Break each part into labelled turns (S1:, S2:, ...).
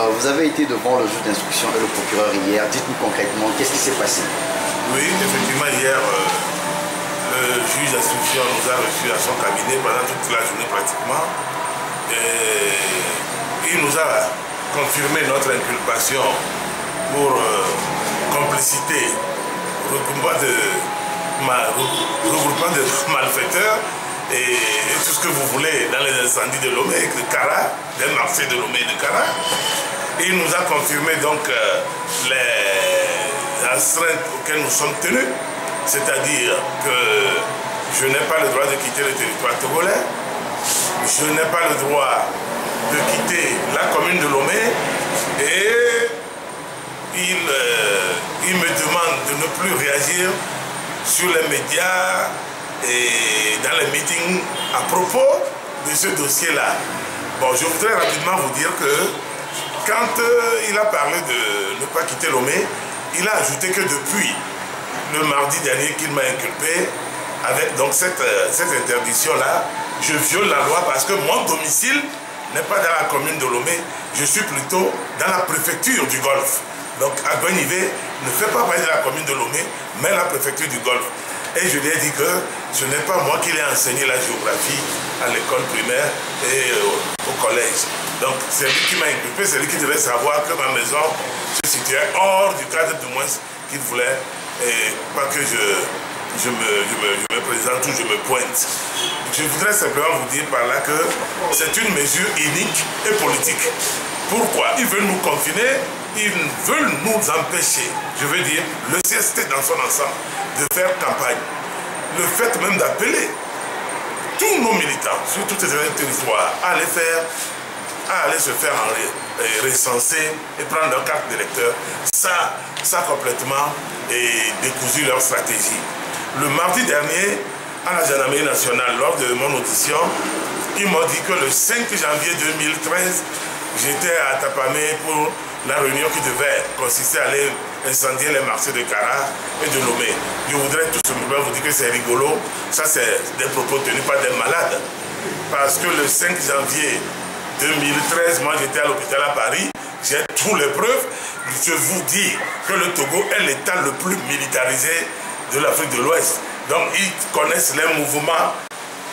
S1: Vous avez été devant le juge d'instruction et le procureur hier. Dites-nous concrètement, qu'est-ce qui s'est passé?
S2: Oui, effectivement, hier, le juge d'instruction nous a reçus à son cabinet pendant toute la journée pratiquement. Et il nous a confirmé notre inculpation pour complicité, regroupement de malfaiteurs et tout ce que vous voulez dans les incendies de Lomé, de Kara, des marchés de Lomé et de Kara. Et il nous a confirmé donc les astreintes auxquelles nous sommes tenus, c'est-à-dire que je n'ai pas le droit de quitter le territoire togolais, je n'ai pas le droit de quitter la commune de Lomé et il me demande de ne plus réagir sur les médias et dans les meetings à propos de ce dossier-là. Bon, je voudrais rapidement vous dire que quand il a parlé de ne pas quitter Lomé, il a ajouté que depuis le mardi dernier qu'il m'a inculpé, avec donc cette interdiction-là, je viole la loi parce que mon domicile n'est pas dans la commune de Lomé, je suis plutôt dans la préfecture du Golfe. Donc Agbonivé ne fait pas partie de la commune de Lomé, mais la préfecture du Golfe. Et je lui ai dit que ce n'est pas moi qui l'ai enseigné la géographie à l'école primaire et au collège. Donc c'est lui qui m'a inculpé, c'est lui qui devait savoir que ma maison se situait hors du cadre du moins qu'il voulait, et pas que je me présente ou je me pointe. Je voudrais simplement vous dire par là que c'est une mesure inique et politique. Pourquoi? Ils veulent nous confiner, ils veulent nous empêcher, je veux dire, le CST dans son ensemble, de faire campagne. Le fait même d'appeler tous nos militants sur tous ces territoires à aller se faire recenser et prendre leur carte d'électeur, ça complètement décousu leur stratégie. Le mardi dernier, à la gendarmerie nationale, lors de mon audition, ils m'ont dit que le 5 janvier 2013, j'étais à Tapamé pour la réunion qui devait consister à aller incendier les marchés de Kara et de Lomé. Je voudrais tout simplement vous dire que c'est rigolo. Ça, c'est des propos tenus par des malades. Parce que le 5 janvier 2013, moi j'étais à l'hôpital à Paris, j'ai toutes les preuves. Je vous dis que le Togo est l'État le plus militarisé de l'Afrique de l'Ouest. Donc ils connaissent les mouvements,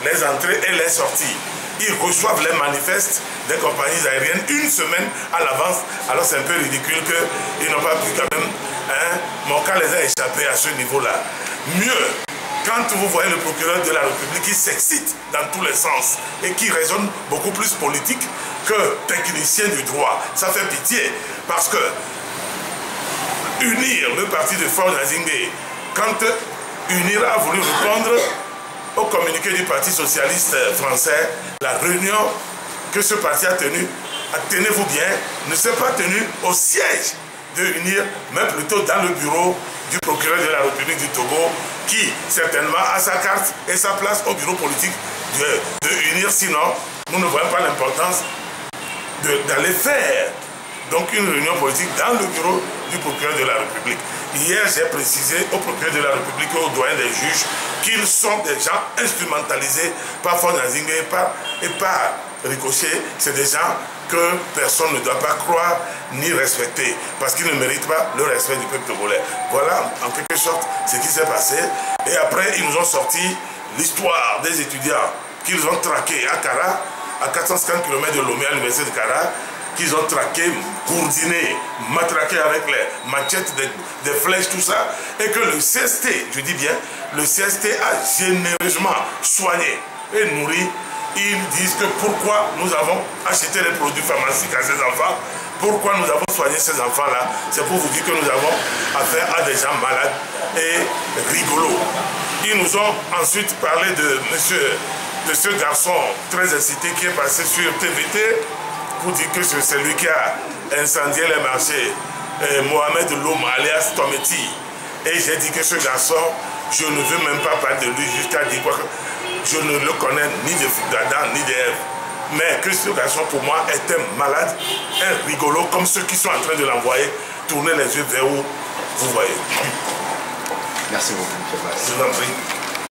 S2: les entrées et les sorties. Ils reçoivent les manifestes des compagnies aériennes une semaine à l'avance. Alors c'est un peu ridicule qu'ils n'ont pas pu quand même. Mon cas les a échappés à ce niveau-là. Mieux, quand vous voyez le procureur de la République qui s'excite dans tous les sens et qui raisonne beaucoup plus politique que technicien du droit, ça fait pitié. Parce que unir le parti de Faure Gnassingbé, quand UNIR a voulu répondre au communiqué du Parti socialiste français, la réunion que ce parti a tenue, tenez-vous bien, ne s'est pas tenue au siège de UNIR, mais plutôt dans le bureau du procureur de la République du Togo, qui certainement a sa carte et sa place au bureau politique de UNIR. Sinon, nous ne voyons pas l'importance d'aller faire donc une réunion politique dans le bureau du procureur de la République. Hier, j'ai précisé au procureur de la République et au doyen des juges qu'ils sont des gens instrumentalisés par Faure Gnassingbé et par Ricochet. C'est des gens que personne ne doit pas croire ni respecter parce qu'ils ne méritent pas le respect du peuple togolais. Voilà en quelque sorte ce qui s'est passé. Et après, ils nous ont sorti l'histoire des étudiants qu'ils ont traqués à Kara, à 450 km de Lomé, à l'université de Kara, qu'ils ont traqué, gourdiné, matraqué avec les machettes, des flèches, tout ça, et que le CST, je dis bien, le CST a généreusement soigné et nourri. Ils disent que pourquoi nous avons acheté les produits pharmaceutiques à ces enfants, pourquoi nous avons soigné ces enfants-là, c'est pour vous dire que nous avons affaire à des gens malades et rigolos. Ils nous ont ensuite parlé de ce garçon très incité qui est passé sur TVT, pour dire que c'est celui qui a incendié les marchés, Mohamed Loum alias Tometi. Et j'ai dit que ce garçon, je ne veux même pas parler de lui jusqu'à dire quoi. Je ne le connais ni d'Adam ni d'Ève. Mais que ce garçon pour moi est un malade, un rigolo, comme ceux qui sont en train de l'envoyer tourner les yeux vers où vous voyez.
S1: Merci beaucoup, M. Bass.
S2: Je vous en prie.